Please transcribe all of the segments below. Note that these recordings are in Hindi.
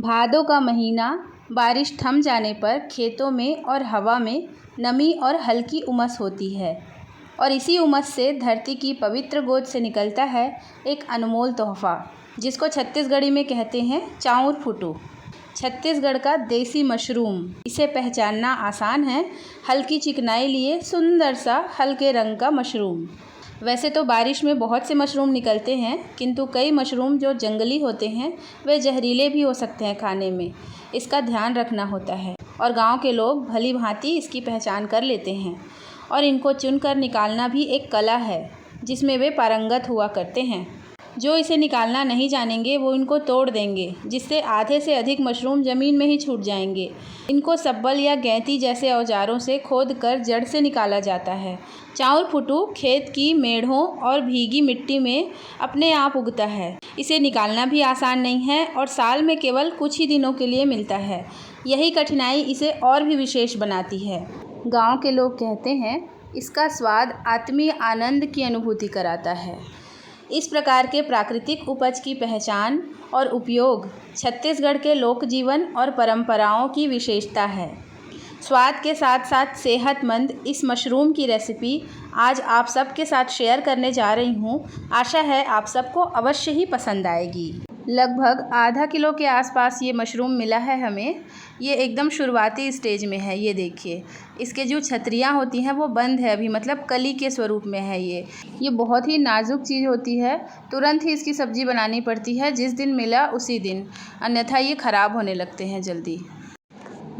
भादों का महीना, बारिश थम जाने पर खेतों में और हवा में नमी और हल्की उमस होती है और इसी उमस से धरती की पवित्र गोद से निकलता है एक अनमोल तोहफ़ा, जिसको छत्तीसगढ़ी में कहते हैं चाउर फुटू। छत्तीसगढ़ का देसी मशरूम, इसे पहचानना आसान है। हल्की चिकनाई लिए सुंदर सा हल्के रंग का मशरूम। वैसे तो बारिश में बहुत से मशरूम निकलते हैं, किंतु कई मशरूम जो जंगली होते हैं वे जहरीले भी हो सकते हैं खाने में। इसका ध्यान रखना होता है और गांव के लोग भली भांति इसकी पहचान कर लेते हैं और इनको चुनकर निकालना भी एक कला है जिसमें वे पारंगत हुआ करते हैं। जो इसे निकालना नहीं जानेंगे वो इनको तोड़ देंगे, जिससे आधे से अधिक मशरूम ज़मीन में ही छूट जाएंगे। इनको सब्बल या गैंती जैसे औजारों से खोदकर जड़ से निकाला जाता है। चाउर फुटू खेत की मेढ़ों और भीगी मिट्टी में अपने आप उगता है। इसे निकालना भी आसान नहीं है और साल में केवल कुछ ही दिनों के लिए मिलता है। यही कठिनाई इसे और भी विशेष बनाती है। गाँव के लोग कहते हैं इसका स्वाद आत्मीय आनंद की अनुभूति कराता है। इस प्रकार के प्राकृतिक उपज की पहचान और उपयोग छत्तीसगढ़ के लोक जीवन और परंपराओं की विशेषता है। स्वाद के साथ साथ सेहतमंद इस मशरूम की रेसिपी आज आप सबके साथ शेयर करने जा रही हूँ। आशा है आप सबको अवश्य ही पसंद आएगी। लगभग आधा किलो के आसपास ये मशरूम मिला है हमें। ये एकदम शुरुआती स्टेज में है। ये देखिए, इसके जो छतरियाँ होती हैं वो बंद है अभी, मतलब कली के स्वरूप में है ये बहुत ही नाजुक चीज़ होती है। तुरंत ही इसकी सब्ज़ी बनानी पड़ती है, जिस दिन मिला उसी दिन, अन्यथा ये ख़राब होने लगते हैं जल्दी।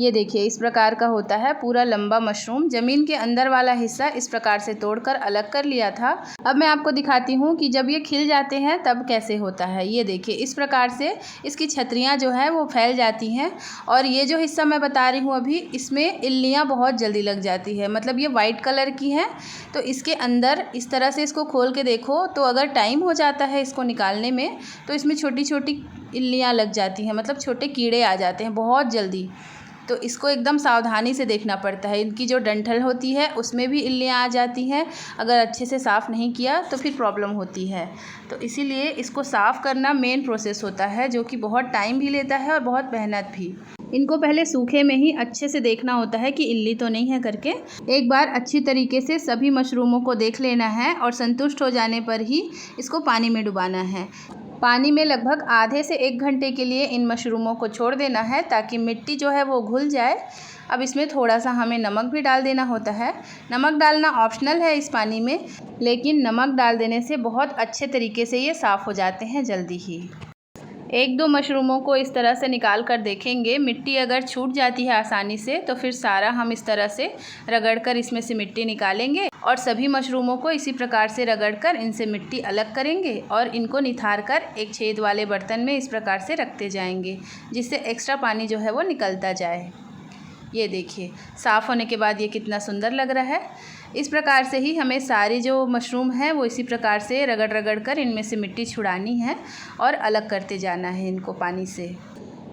ये देखिए, इस प्रकार का होता है पूरा लंबा मशरूम। ज़मीन के अंदर वाला हिस्सा इस प्रकार से तोड़कर अलग कर लिया था। अब मैं आपको दिखाती हूँ कि जब ये खिल जाते हैं तब कैसे होता है। ये देखिए, इस प्रकार से इसकी छतरियाँ जो हैं वो फैल जाती हैं और ये जो हिस्सा मैं बता रही हूँ अभी, इसमें इल्लियाँ बहुत जल्दी लग जाती है। मतलब ये वाइट कलर की हैं, तो इसके अंदर इस तरह से इसको खोल के देखो तो अगर टाइम हो जाता है इसको निकालने में तो इसमें छोटी छोटी इल्लियाँ लग जाती हैं, मतलब छोटे कीड़े आ जाते हैं बहुत जल्दी। तो इसको एकदम सावधानी से देखना पड़ता है। इनकी जो डंठल होती है उसमें भी इल्लियाँ आ जाती हैं, अगर अच्छे से साफ़ नहीं किया तो फिर प्रॉब्लम होती है। तो इसीलिए इसको साफ़ करना मेन प्रोसेस होता है, जो कि बहुत टाइम भी लेता है और बहुत मेहनत भी। इनको पहले सूखे में ही अच्छे से देखना होता है कि इल्ली तो नहीं है करके। एक बार अच्छी तरीके से सभी मशरूमों को देख लेना है और संतुष्ट हो जाने पर ही इसको पानी में डुबाना है। पानी में लगभग आधे से 1 घंटे के लिए इन मशरूमों को छोड़ देना है ताकि मिट्टी जो है वो घुल जाए। अब इसमें थोड़ा सा हमें नमक भी डाल देना होता है। नमक डालना ऑप्शनल है इस पानी में, लेकिन नमक डाल देने से बहुत अच्छे तरीके से ये साफ़ हो जाते हैं जल्दी ही। 1-2 मशरूमों को इस तरह से निकाल कर देखेंगे। मिट्टी अगर छूट जाती है आसानी से तो फिर सारा हम इस तरह से रगड़कर इसमें से मिट्टी निकालेंगे और सभी मशरूमों को इसी प्रकार से रगड़कर इनसे मिट्टी अलग करेंगे और इनको निथार कर एक छेद वाले बर्तन में इस प्रकार से रखते जाएंगे, जिससे एक्स्ट्रा पानी जो है वो निकलता जाए। ये देखिए, साफ़ होने के बाद ये कितना सुंदर लग रहा है। इस प्रकार से ही हमें सारी जो मशरूम है वो इसी प्रकार से रगड़ रगड़ कर इनमें से मिट्टी छुड़ानी है और अलग करते जाना है इनको पानी से।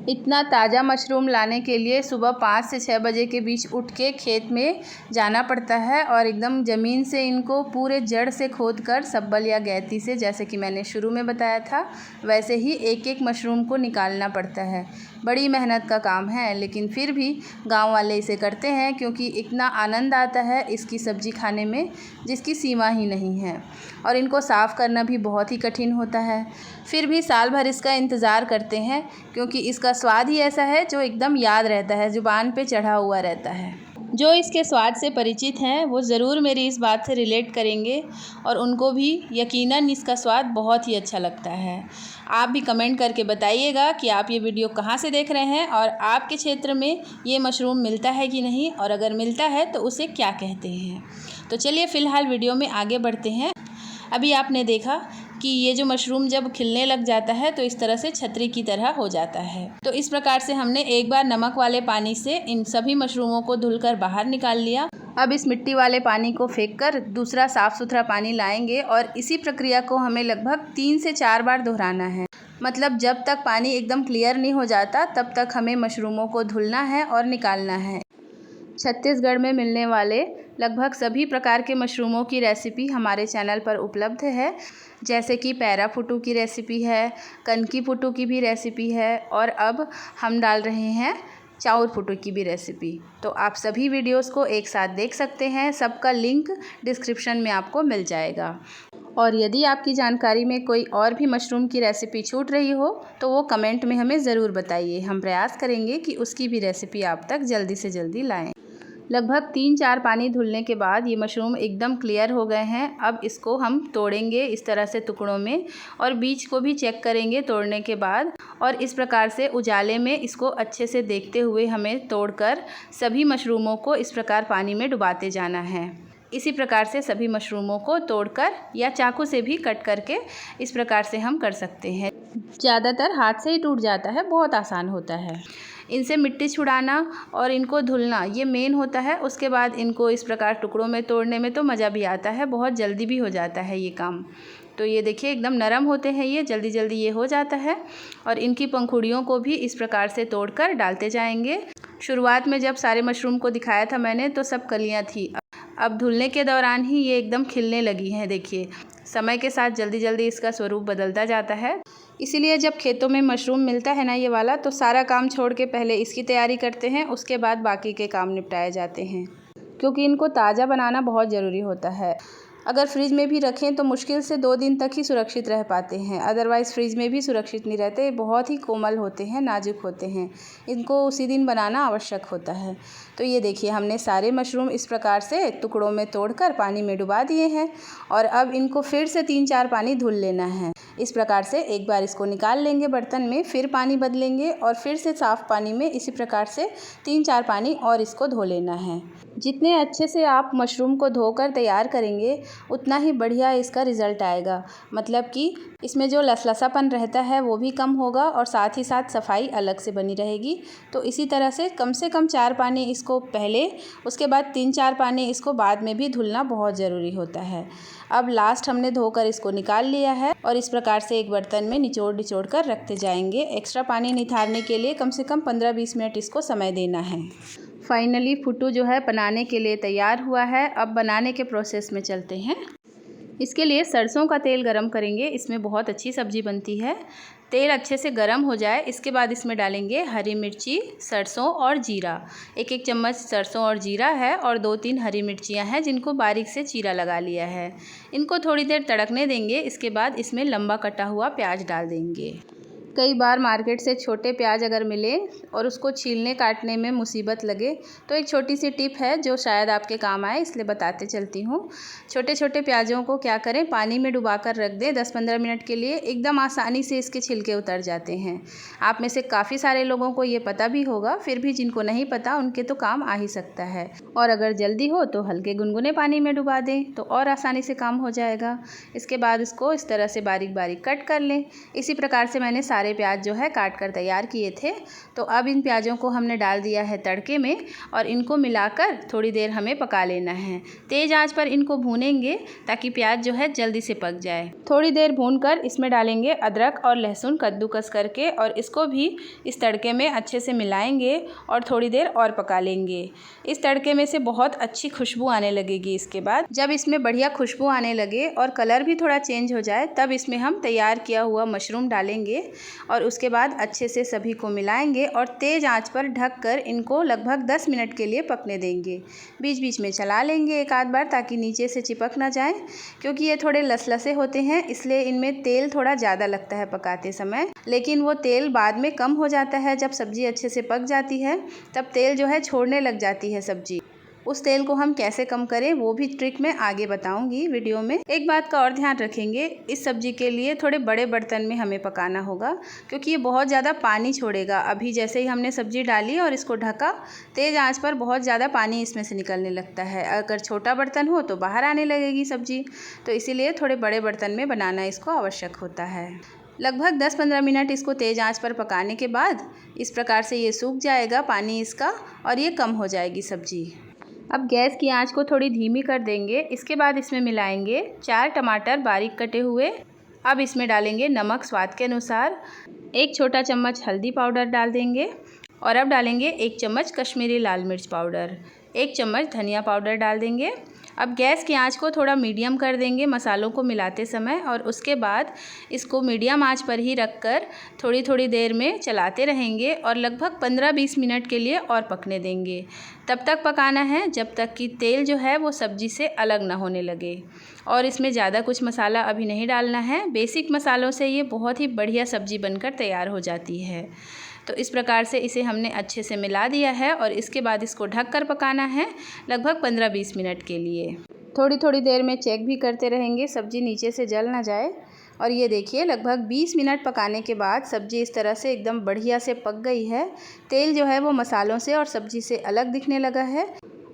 इतना ताज़ा मशरूम लाने के लिए सुबह 5 से 6 बजे के बीच उठ के खेत में जाना पड़ता है और एकदम ज़मीन से इनको पूरे जड़ से खोदकर सब्बल या गैंती से, जैसे कि मैंने शुरू में बताया था, वैसे ही एक एक मशरूम को निकालना पड़ता है। बड़ी मेहनत का काम है, लेकिन फिर भी गांव वाले इसे करते हैं क्योंकि इतना आनंद आता है इसकी सब्ज़ी खाने में जिसकी सीमा ही नहीं है। और इनको साफ़ करना भी बहुत ही कठिन होता है। फिर भी साल भर इसका इंतज़ार करते हैं क्योंकि इसका स्वाद ही ऐसा है जो एकदम याद रहता है, ज़ुबान पे चढ़ा हुआ रहता है। जो इसके स्वाद से परिचित हैं वो ज़रूर मेरी इस बात से रिलेट करेंगे और उनको भी यकीनन इसका स्वाद बहुत ही अच्छा लगता है। आप भी कमेंट करके बताइएगा कि आप ये वीडियो कहाँ से देख रहे हैं और आपके क्षेत्र में ये मशरूम मिलता है कि नहीं, और अगर मिलता है तो उसे क्या कहते हैं। तो चलिए फ़िलहाल वीडियो में आगे बढ़ते हैं। अभी आपने देखा कि ये जो मशरूम जब खिलने लग जाता है तो इस तरह से छतरी की तरह हो जाता है। तो इस प्रकार से हमने एक बार नमक वाले पानी से इन सभी मशरूमों को धुलकर बाहर निकाल लिया। अब इस मिट्टी वाले पानी को फेंककर दूसरा साफ़ सुथरा पानी लाएंगे और इसी प्रक्रिया को हमें लगभग 3 से 4 बार दोहराना है। मतलब जब तक पानी एकदम क्लियर नहीं हो जाता तब तक हमें मशरूमों को धुलना है और निकालना है। छत्तीसगढ़ में मिलने वाले लगभग सभी प्रकार के मशरूमों की रेसिपी हमारे चैनल पर उपलब्ध है, जैसे कि पैरा फुटू की रेसिपी है, कनकी फुटू की भी रेसिपी है और अब हम डाल रहे हैं चाउर फुटू की भी रेसिपी। तो आप सभी वीडियोस को एक साथ देख सकते हैं, सबका लिंक डिस्क्रिप्शन में आपको मिल जाएगा। और यदि आपकी जानकारी में कोई और भी मशरूम की रेसिपी छूट रही हो तो वो कमेंट में हमें ज़रूर बताइए। हम प्रयास करेंगे कि उसकी भी रेसिपी आप तक जल्दी से जल्दी लाएं। लगभग 3-4 पानी धुलने के बाद ये मशरूम एकदम क्लियर हो गए हैं। अब इसको हम तोड़ेंगे इस तरह से टुकड़ों में और बीज को भी चेक करेंगे तोड़ने के बाद। और इस प्रकार से उजाले में इसको अच्छे से देखते हुए हमें तोड़कर सभी मशरूमों को इस प्रकार पानी में डुबाते जाना है। इसी प्रकार से सभी मशरूमों को तोड़कर या चाकू से भी कट करके इस प्रकार से हम कर सकते हैं। ज़्यादातर हाथ से ही टूट जाता है, बहुत आसान होता है। इनसे मिट्टी छुड़ाना और इनको धुलना ये मेन होता है। उसके बाद इनको इस प्रकार टुकड़ों में तोड़ने में तो मज़ा भी आता है, बहुत जल्दी भी हो जाता है ये काम। तो ये देखिए एकदम नरम होते हैं, ये जल्दी जल्दी ये हो जाता है। और इनकी पंखुड़ियों को भी इस प्रकार से तोड़कर डालते जाएंगे। शुरुआत में जब सारे मशरूम को दिखाया था मैंने तो सब कलियाँ थी, अब धुलने के दौरान ही ये एकदम खिलने लगी हैं। देखिए समय के साथ जल्दी जल्दी इसका स्वरूप बदलता जाता है। इसीलिए जब खेतों में मशरूम मिलता है ना ये वाला, तो सारा काम छोड़ के पहले इसकी तैयारी करते हैं, उसके बाद बाकी के काम निपटाए जाते हैं, क्योंकि इनको ताज़ा बनाना बहुत ज़रूरी होता है। अगर फ्रिज में भी रखें तो मुश्किल से 2 दिन तक ही सुरक्षित रह पाते हैं, अदरवाइज़ फ्रिज में भी सुरक्षित नहीं रहते। बहुत ही कोमल होते हैं, नाजुक होते हैं, इनको उसी दिन बनाना आवश्यक होता है। तो ये देखिए हमने सारे मशरूम इस प्रकार से टुकड़ों में तोड़कर पानी में डुबा दिए हैं और अब इनको फिर से 3-4 पानी धुल लेना है। इस प्रकार से एक बार इसको निकाल लेंगे बर्तन में, फिर पानी बदलेंगे और फिर से साफ़ पानी में इसी प्रकार से 3-4 पानी और इसको धो लेना है। जितने अच्छे से आप मशरूम को धोकर तैयार करेंगे उतना ही बढ़िया इसका रिज़ल्ट आएगा। मतलब कि इसमें जो लसलसापन रहता है वो भी कम होगा और साथ ही साथ सफाई अलग से बनी रहेगी। तो इसी तरह से कम 4 पानी इसको पहले, उसके बाद 3-4 पानी इसको बाद में भी धुलना बहुत ज़रूरी होता है। अब लास्ट हमने धोकर इसको निकाल लिया है और इस प्रकार से एक बर्तन में निचोड़ कर रखते जाएंगे। एक्स्ट्रा पानी निथारने के लिए कम से कम 15-20 मिनट इसको समय देना है। फाइनली फुटू जो है बनाने के लिए तैयार हुआ है। अब बनाने के प्रोसेस में चलते हैं। इसके लिए सरसों का तेल गरम करेंगे, इसमें बहुत अच्छी सब्ज़ी बनती है। तेल अच्छे से गरम हो जाए इसके बाद इसमें डालेंगे हरी मिर्ची, सरसों और जीरा। 1-1 चम्मच सरसों और जीरा है और 2-3 हरी मिर्चियाँ हैं जिनको बारीक से चीरा लगा लिया है। इनको थोड़ी देर तड़कने देंगे। इसके बाद इसमें लंबा कटा हुआ प्याज डाल देंगे। कई बार मार्केट से छोटे प्याज अगर मिले और उसको छीलने काटने में मुसीबत लगे तो एक छोटी सी टिप है जो शायद आपके काम आए, इसलिए बताते चलती हूँ। छोटे छोटे प्याज़ों को क्या करें, पानी में डुबाकर रख दें 10-15 मिनट के लिए, एकदम आसानी से इसके छिलके उतर जाते हैं। आप में से काफ़ी सारे लोगों को ये पता भी होगा, फिर भी जिनको नहीं पता उनके तो काम आ ही सकता है। और अगर जल्दी हो तो हल्के गुनगुने पानी में डुबा दें तो और आसानी से काम हो जाएगा। इसके बाद इसको इस तरह से बारीक बारीक कट कर लें। इसी प्रकार से मैंने सारे प्याज जो है काट कर तैयार किए थे। तो अब इन प्याज़ों को हमने डाल दिया है तड़के में और इनको मिलाकर थोड़ी देर हमें पका लेना है। तेज़ आंच पर इनको भूनेंगे ताकि प्याज जो है जल्दी से पक जाए। थोड़ी देर भूनकर इसमें डालेंगे अदरक और लहसुन कद्दूकस करके और इसको भी इस तड़के में अच्छे से मिलाएंगे और थोड़ी देर और पका लेंगे। इस तड़के में से बहुत अच्छी खुशबू आने लगेगी। इसके बाद जब इसमें बढ़िया खुशबू आने लगे और कलर भी थोड़ा चेंज हो जाए तब इसमें हम तैयार किया हुआ मशरूम डालेंगे और उसके बाद अच्छे से सभी को मिलाएंगे और तेज़ आंच पर ढककर इनको लगभग 10 मिनट के लिए पकने देंगे। बीच बीच में चला लेंगे एक आध बार ताकि नीचे से चिपक ना जाए, क्योंकि ये थोड़े लसलसे होते हैं इसलिए इनमें तेल थोड़ा ज़्यादा लगता है पकाते समय, लेकिन वो तेल बाद में कम हो जाता है। जब सब्ज़ी अच्छे से पक जाती है तब तेल जो है छोड़ने लग जाती है सब्ज़ी। उस तेल को हम कैसे कम करें वो भी ट्रिक मैं आगे बताऊंगी वीडियो में। एक बात का और ध्यान रखेंगे, इस सब्ज़ी के लिए थोड़े बड़े बर्तन में हमें पकाना होगा क्योंकि ये बहुत ज़्यादा पानी छोड़ेगा। अभी जैसे ही हमने सब्ज़ी डाली और इसको ढका, तेज़ आंच पर बहुत ज़्यादा पानी इसमें से निकलने लगता है। अगर छोटा बर्तन हो तो बाहर आने लगेगी सब्ज़ी, तो इसीलिए थोड़े बड़े बर्तन में बनाना इसको आवश्यक होता है। लगभग 10-15 मिनट इसको तेज़ आंच पर पकाने के बाद इस प्रकार से ये सूख जाएगा पानी इसका और ये कम हो जाएगी सब्ज़ी। अब गैस की आंच को थोड़ी धीमी कर देंगे। इसके बाद इसमें मिलाएंगे 4 टमाटर बारीक कटे हुए। अब इसमें डालेंगे नमक स्वाद के अनुसार, 1 छोटा चम्मच हल्दी पाउडर डाल देंगे और अब डालेंगे 1 चम्मच कश्मीरी लाल मिर्च पाउडर, 1 चम्मच धनिया पाउडर डाल देंगे। अब गैस की आंच को थोड़ा मीडियम कर देंगे मसालों को मिलाते समय, और उसके बाद इसको मीडियम आंच पर ही रखकर थोड़ी थोड़ी देर में चलाते रहेंगे और लगभग 15-20 मिनट के लिए और पकने देंगे। तब तक पकाना है जब तक कि तेल जो है वो सब्ज़ी से अलग ना होने लगे। और इसमें ज़्यादा कुछ मसाला अभी नहीं डालना है, बेसिक मसालों से ये बहुत ही बढ़िया सब्ज़ी बनकर तैयार हो जाती है। तो इस प्रकार से इसे हमने अच्छे से मिला दिया है और इसके बाद इसको ढक कर पकाना है लगभग 15-20 मिनट के लिए। थोड़ी थोड़ी देर में चेक भी करते रहेंगे, सब्ज़ी नीचे से जल ना जाए। और ये देखिए लगभग 20 मिनट पकाने के बाद सब्ज़ी इस तरह से एकदम बढ़िया से पक गई है। तेल जो है वो मसालों से और सब्ज़ी से अलग दिखने लगा है।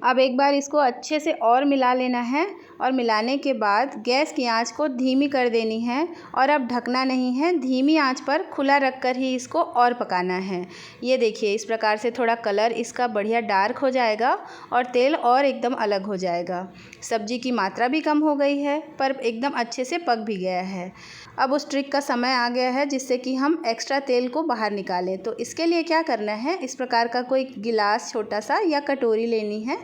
अब एक बार इसको अच्छे से और मिला लेना है और मिलाने के बाद गैस की आंच को धीमी कर देनी है और अब ढकना नहीं है, धीमी आंच पर खुला रखकर ही इसको और पकाना है। ये देखिए इस प्रकार से थोड़ा कलर इसका बढ़िया डार्क हो जाएगा और तेल और एकदम अलग हो जाएगा। सब्ज़ी की मात्रा भी कम हो गई है पर एकदम अच्छे से पक भी गया है। अब उस ट्रिक का समय आ गया है जिससे कि हम एक्स्ट्रा तेल को बाहर निकालें। तो इसके लिए क्या करना है, इस प्रकार का कोई गिलास छोटा सा या कटोरी लेनी है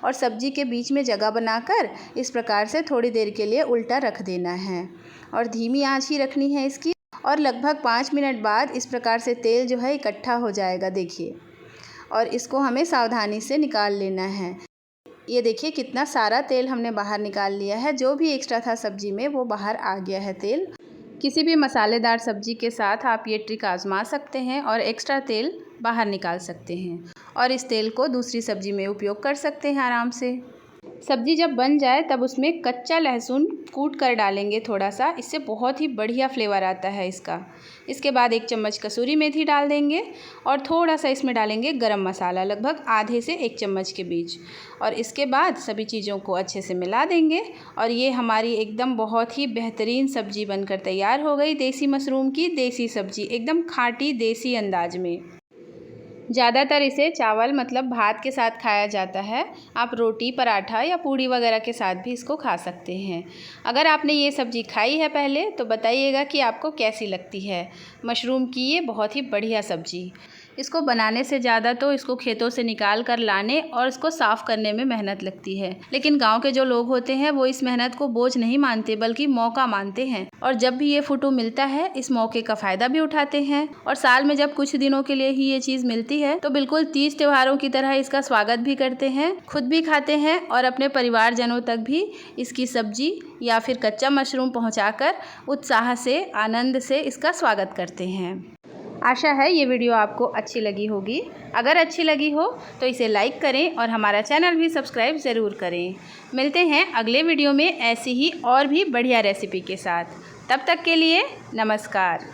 और सब्ज़ी के बीच में जगह बनाकर इस प्रकार से थोड़ी देर के लिए उल्टा रख देना है और धीमी आंच ही रखनी है इसकी। और लगभग 5 मिनट बाद इस प्रकार से तेल जो है इकट्ठा हो जाएगा, देखिए। और इसको हमें सावधानी से निकाल लेना है। ये देखिए कितना सारा तेल हमने बाहर निकाल लिया है, जो भी एक्स्ट्रा था सब्ज़ी में वो बाहर आ गया है तेल। किसी भी मसालेदार सब्ज़ी के साथ आप ये ट्रिक आजमा सकते हैं और एक्स्ट्रा तेल बाहर निकाल सकते हैं और इस तेल को दूसरी सब्ज़ी में उपयोग कर सकते हैं आराम से। सब्ज़ी जब बन जाए तब उसमें कच्चा लहसुन कूट कर डालेंगे थोड़ा सा, इससे बहुत ही बढ़िया फ्लेवर आता है इसका। इसके बाद 1 चम्मच कसूरी मेथी डाल देंगे और थोड़ा सा इसमें डालेंगे गरम मसाला, लगभग आधे से 1 चम्मच के बीच। और इसके बाद सभी चीज़ों को अच्छे से मिला देंगे और ये हमारी एकदम बहुत ही बेहतरीन सब्ज़ी बनकर तैयार हो गई। देसी मशरूम की देसी सब्ज़ी, एकदम खाटी देसी अंदाज में। ज़्यादातर इसे चावल मतलब भात के साथ खाया जाता है। आप रोटी, पराठा या पूड़ी वगैरह के साथ भी इसको खा सकते हैं। अगर आपने ये सब्ज़ी खाई है पहले तो बताइएगा कि आपको कैसी लगती है मशरूम की ये बहुत ही बढ़िया सब्ज़ी। इसको बनाने से ज़्यादा तो इसको खेतों से निकाल कर लाने और इसको साफ़ करने में मेहनत लगती है, लेकिन गांव के जो लोग होते हैं वो इस मेहनत को बोझ नहीं मानते बल्कि मौका मानते हैं। और जब भी ये फुटू मिलता है इस मौके का फ़ायदा भी उठाते हैं और साल में जब कुछ दिनों के लिए ही ये चीज़ मिलती है तो बिल्कुल तीज त्योहारों की तरह इसका स्वागत भी करते हैं, खुद भी खाते हैं और अपने परिवारजनों तक भी इसकी सब्ज़ी या फिर कच्चा मशरूम पहुँचाकर उत्साह से, आनंद से इसका स्वागत करते हैं। आशा है ये वीडियो आपको अच्छी लगी होगी। अगर अच्छी लगी हो तो इसे लाइक करें और हमारा चैनल भी सब्सक्राइब ज़रूर करें। मिलते हैं अगले वीडियो में ऐसी ही और भी बढ़िया रेसिपी के साथ। तब तक के लिए नमस्कार।